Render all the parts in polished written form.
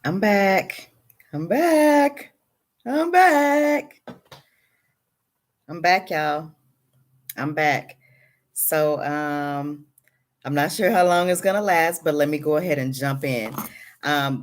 I'm back. I'm back. I'm back. I'm back, y'all. I'm back. So I'm not sure how long it's gonna last, but let me go ahead and jump in.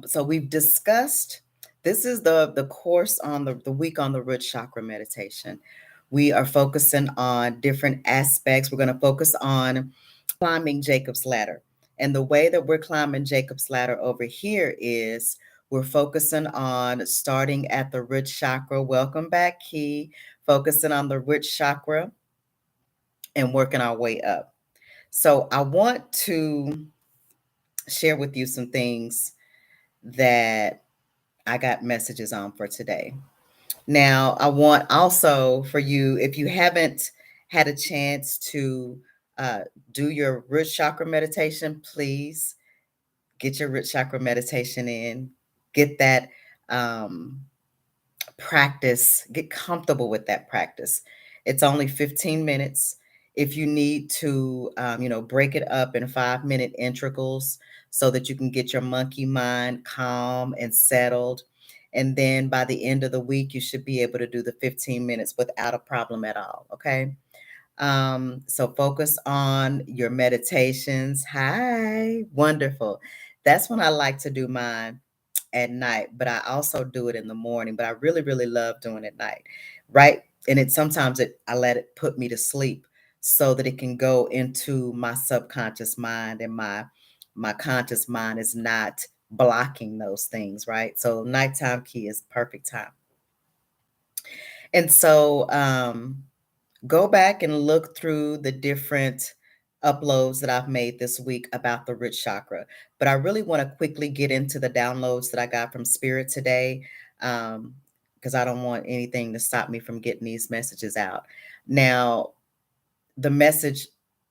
So we've discussed this is the course on the week on the root chakra meditation. We are focusing on different aspects. We're going to focus on climbing Jacob's ladder. And the way that we're climbing Jacob's ladder over here is we're focusing on starting at the root chakra. Welcome back, Key. Focusing on the root chakra and working our way up. So I want to share with you some things that I got messages on for today. Now, I want also for you, if you haven't had a chance to uh, do your root chakra meditation, please get your root chakra meditation in. Get that um, practice, get comfortable with that practice. It's only 15 minutes. If you need to, break it up in 5-minute integrals so that you can get your monkey mind calm and settled. And then by the end of the week, you should be able to do the 15 minutes without a problem at all. Okay. So focus on your meditations. Hi, wonderful. That's when I like to do mine at night, but I also do it in the morning. But I really, really love doing it at night, right? And I let it put me to sleep so that it can go into my subconscious mind, and my conscious mind is not blocking those things, right? So nighttime key is perfect time. And so go back and look through the different uploads that I've made this week about the root chakra. But I really want to quickly get into the downloads that I got from Spirit today, because I don't want anything to stop me from getting these messages out. Now, the message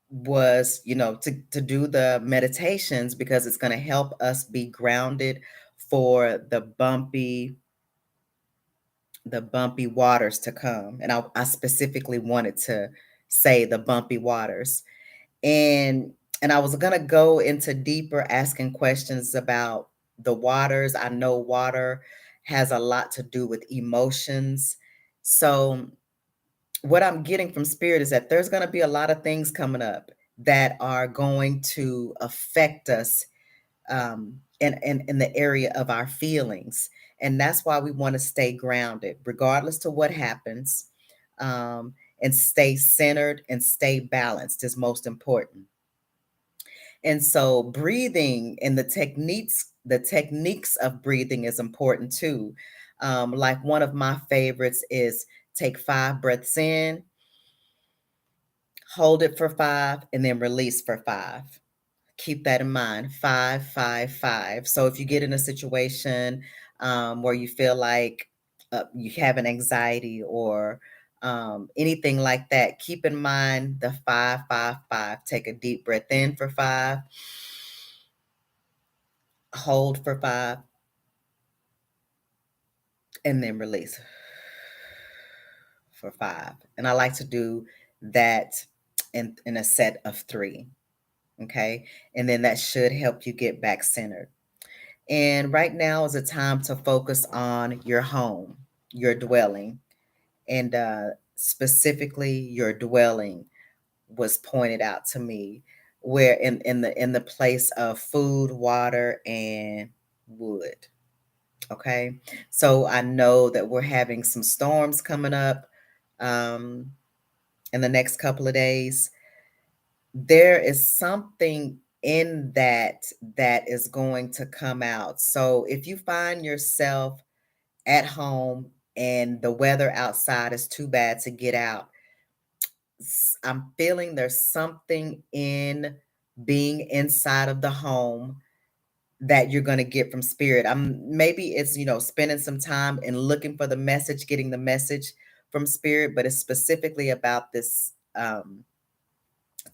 was, to do the meditations because it's going to help us be grounded for the bumpy waters to come. And I specifically wanted to say the bumpy waters. And I was going to go into deeper asking questions about the waters. I know water has a lot to do with emotions. So what I'm getting from Spirit is that there's going to be a lot of things coming up that are going to affect us in the area of our feelings. And that's why we want to stay grounded, regardless to what happens, and stay centered and stay balanced is most important. And so breathing and the techniques of breathing is important too. Like one of my favorites is take 5 breaths in, hold it for 5, and then release for 5. Keep that in mind. 5, 5, 5. So if you get in a situation where you feel like you have an anxiety or anything like that, keep in mind the 5, 5, 5. Take a deep breath in for 5, hold for 5, and then release for 5. And I like to do that in a set of 3. Okay. And then that should help you get back centered. And right now is a time to focus on your home, your dwelling, and specifically your dwelling was pointed out to me, where in the place of food, water, and wood. Okay, so I know that we're having some storms coming up um, in the next couple of days. There is something in that is going to come out. So if you find yourself at home and the weather outside is too bad to get out, I'm feeling there's something in being inside of the home that you're going to get from Spirit. Maybe it's, spending some time and looking for the message, getting the message from Spirit, but it's specifically about this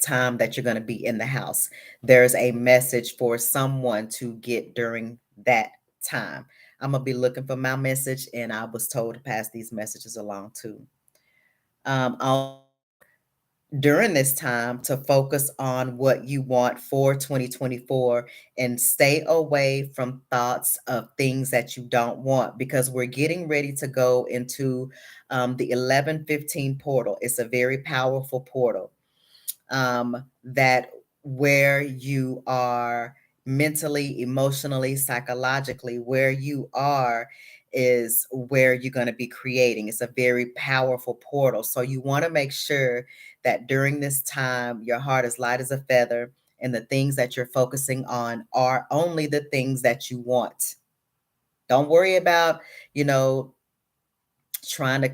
time that you're going to be in the house. There's a message for someone to get during that time. I'm going to be looking for my message, and I was told to pass these messages along too. Also, during this time to focus on what you want for 2024 and stay away from thoughts of things that you don't want, because we're getting ready to go into the 1115 portal. It's a very powerful portal, that where you are mentally, emotionally, psychologically, where you are is where you're going to be creating. It's a very powerful portal. So you want to make sure that during this time, your heart is light as a feather and the things that you're focusing on are only the things that you want. Don't worry about, you know, trying to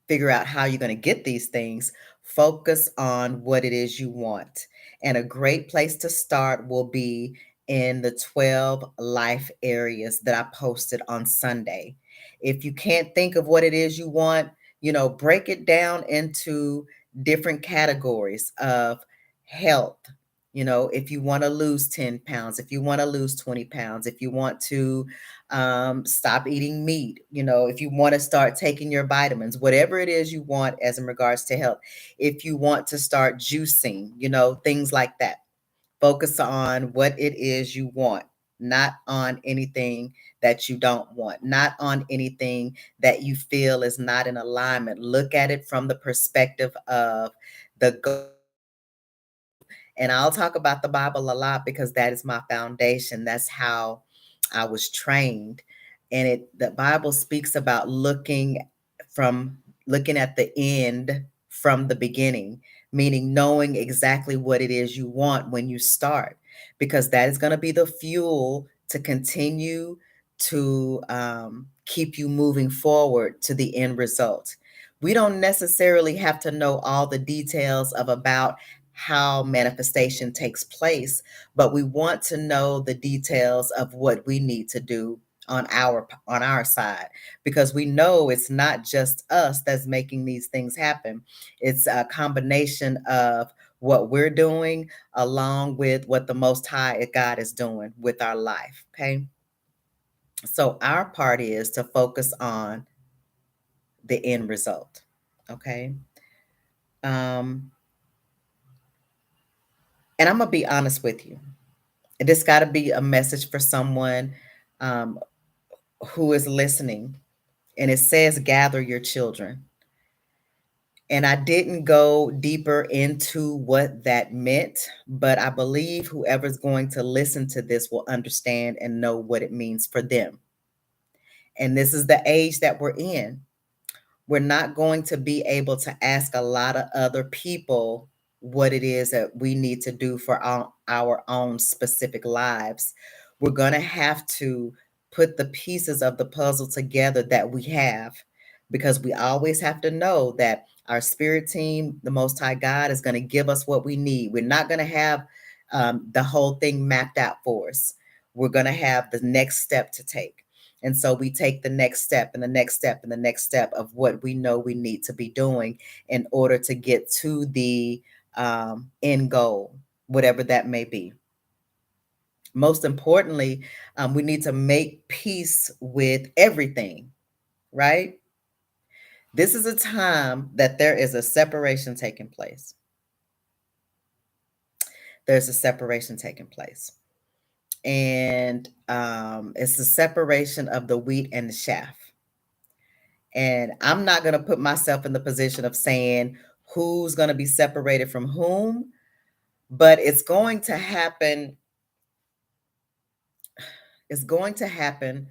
figure out how you're going to get these things. Focus on what it is you want. And a great place to start will be in the 12 life areas that I posted on Sunday. If you can't think of what it is you want, break it down into different categories of health. If you want to lose 10 pounds, if you want to lose 20 pounds, if you want to stop eating meat, if you want to start taking your vitamins, whatever it is you want as in regards to health. If you want to start juicing, things like that. Focus on what it is you want, not on anything that you don't want, not on anything that you feel is not in alignment. Look at it from the perspective of the goal. And I'll talk about the Bible a lot because that is my foundation. That's how I was trained. And the Bible speaks about from looking at the end from the beginning, meaning knowing exactly what it is you want when you start, because that is going to be the fuel to continue to keep you moving forward to the end result. We don't necessarily have to know all the details of about how manifestation takes place, but we want to know the details of what we need to do on our side, because we know it's not just us that's making these things happen. It's a combination of what we're doing along with what the Most High God is doing with our life. Okay, so our part is to focus on the end result. Okay. um and I'm gonna be honest with you. This got to be a message for someone um, who is listening. And it says, gather your children. And I didn't go deeper into what that meant, but I believe whoever's going to listen to this will understand and know what it means for them. And this is the age that we're in. We're not going to be able to ask a lot of other people what it is that we need to do for our own specific lives. We're going to have to put the pieces of the puzzle together that we have, because we always have to know that our spirit team, the Most High God, is going to give us what we need. We're not going to have the whole thing mapped out for us. We're going to have the next step to take. And so we take the next step and the next step and the next step of what we know we need to be doing in order to get to the end goal, whatever that may be. Most importantly, we need to make peace with everything, right? This is a time that there is a separation taking place. There's a separation taking place. And it's the separation of the wheat and the chaff. And I'm not going to put myself in the position of saying who's going to be separated from whom, but it's going to happen. It's going to happen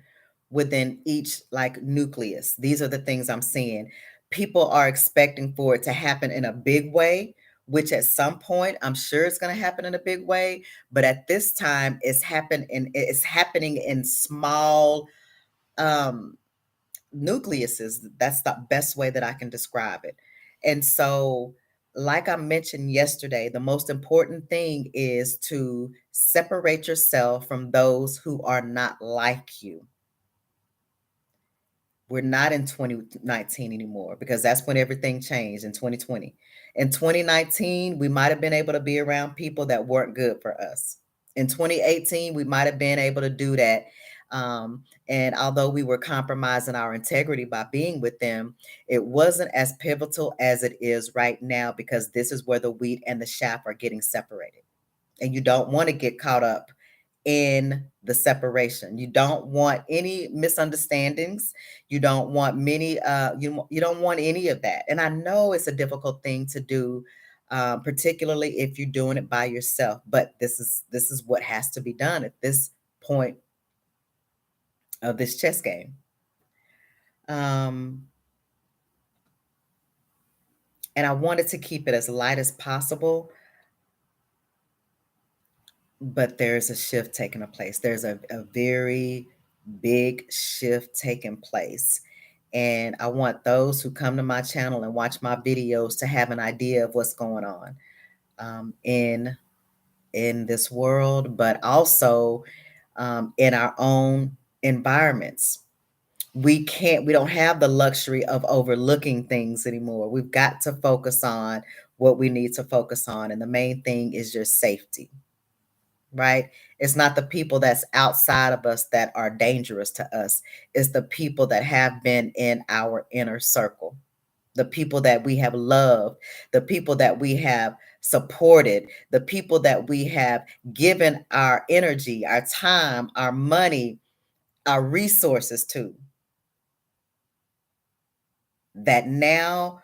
within each like nucleus. These are the things I'm seeing. People are expecting for it to happen in a big way, which at some point I'm sure it's going to happen in a big way. But at this time, it's happening in small um nucleuses. That's the best way that I can describe it. And so, like I mentioned yesterday, the most important thing is to separate yourself from those who are not like you. We're not in 2019 anymore, because that's when everything changed in 2020. In 2019, we might have been able to be around people that weren't good for us. In 2018, we might have been able to do that. And although we were compromising our integrity by being with them, it wasn't as pivotal as it is right now, because this is where the wheat and the chaff are getting separated. And you don't want to get caught up in the separation. You don't want any misunderstandings. You don't want you don't want any of that. And I know it's a difficult thing to do, particularly if you're doing it by yourself. But this is what has to be done at this point of this chess game. And I wanted to keep it as light as possible, but there's a shift taking place. There's a very big shift taking place. And I want those who come to my channel and watch my videos to have an idea of what's going on in this world, but also in our own environments. We don't have the luxury of overlooking things anymore. We've got to focus on what we need to focus on. And the main thing is your safety, right? It's not the people that's outside of us that are dangerous to us. It's the people that have been in our inner circle, the people that we have loved, the people that we have supported, the people that we have given our energy, our time, our money, our resources to, that now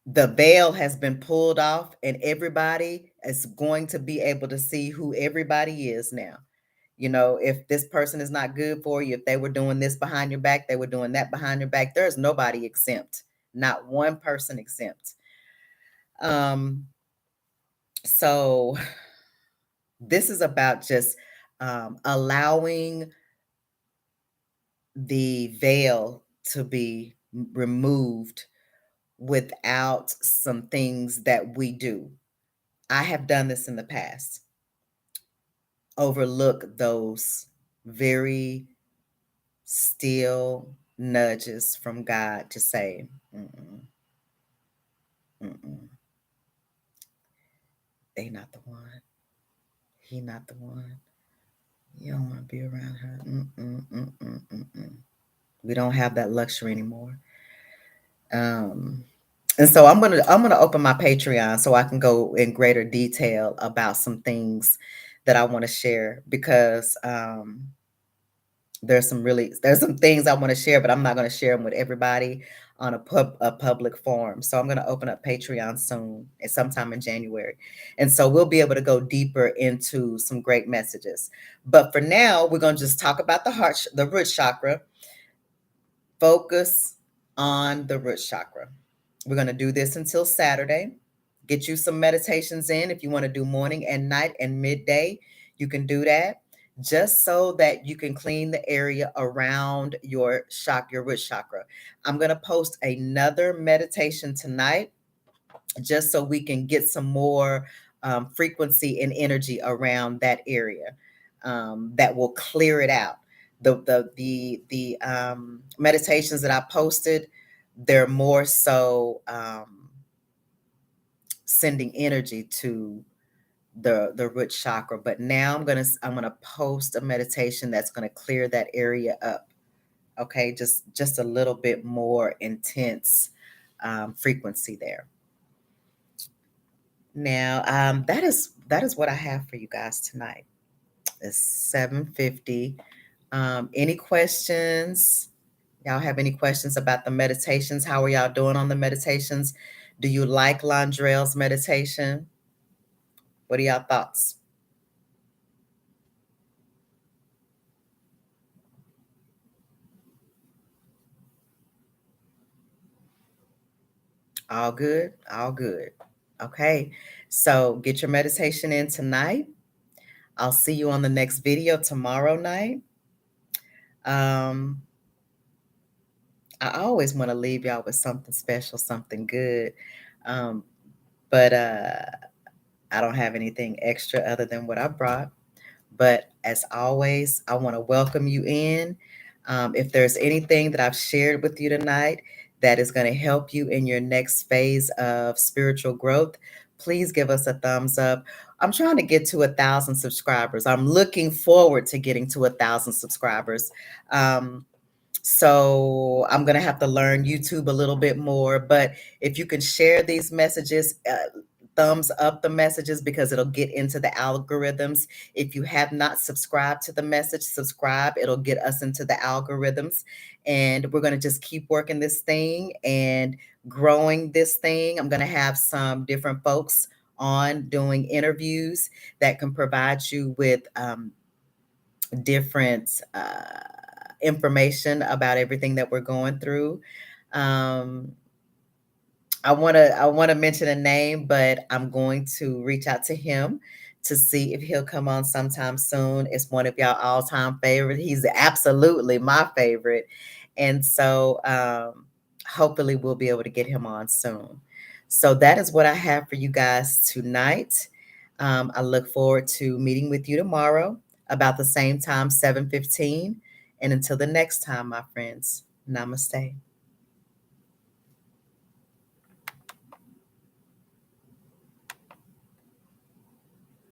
the veil has been pulled off and everybody is going to be able to see who everybody is now. You know, if this person is not good for you, if they were doing this behind your back, they were doing that behind your back, there's nobody exempt, not one person exempt. So this is about just allowing the veil to be removed without some things that we do. I have done this in the past. Overlook those very still nudges from God to say, mm-mm, mm-mm. They not the one. He not the one. You don't want to be around her. Mm-mm, mm-mm, mm-mm. We don't have that luxury anymore. And so I'm gonna open my Patreon so I can go in greater detail about some things that I want to share, because there's some things I want to share, but I'm not going to share them with everybody on a public forum. So I'm going to open up Patreon soon, and sometime in January. And so we'll be able to go deeper into some great messages. But for now, we're going to just talk about the root chakra. Focus on the root chakra. We're going to do this until Saturday. Get you some meditations in. If you want to do morning and night and midday, you can do that, just so that you can clean the area around your root chakra. I'm going to post another meditation tonight, just so we can get some more frequency and energy around that area, that will clear it out. The meditations that I posted, they're more so sending energy to the root chakra. But now I'm gonna post a meditation that's gonna clear that area up. Okay, just a little bit more intense frequency there. Now that is what I have for you guys tonight. It's 7:50. Any questions? Y'all have any questions about the meditations? How are y'all doing on the meditations? Do you like Londrell's meditation? What are y'all thoughts? All good? All good. Okay. So get your meditation in tonight. I'll see you on the next video tomorrow night. I always want to leave y'all with something special, something good. But I don't have anything extra other than what I brought. But as always, I want to welcome you in. If there's anything that I've shared with you tonight that is going to help you in your next phase of spiritual growth, please give us a thumbs up. I'm trying to get to 1,000 subscribers. I'm looking forward to getting to 1,000 subscribers. So I'm going to have to learn YouTube a little bit more. But if you can share these messages, thumbs up the messages because it'll get into the algorithms. If you have not subscribed to the message, subscribe. It'll get us into the algorithms. And we're going to just keep working this thing and growing this thing. I'm going to have some different folks on doing interviews that can provide you with different information about everything that we're going through. Um, I want to mention a name, but I'm going to reach out to him to see if he'll come on sometime soon. It's one of y'all all-time favorite. He's absolutely my favorite. And so hopefully we'll be able to get him on soon. So that is what I have for you guys tonight. I look forward to meeting with you tomorrow about the same time, 7:15. And until the next time, my friends, namaste.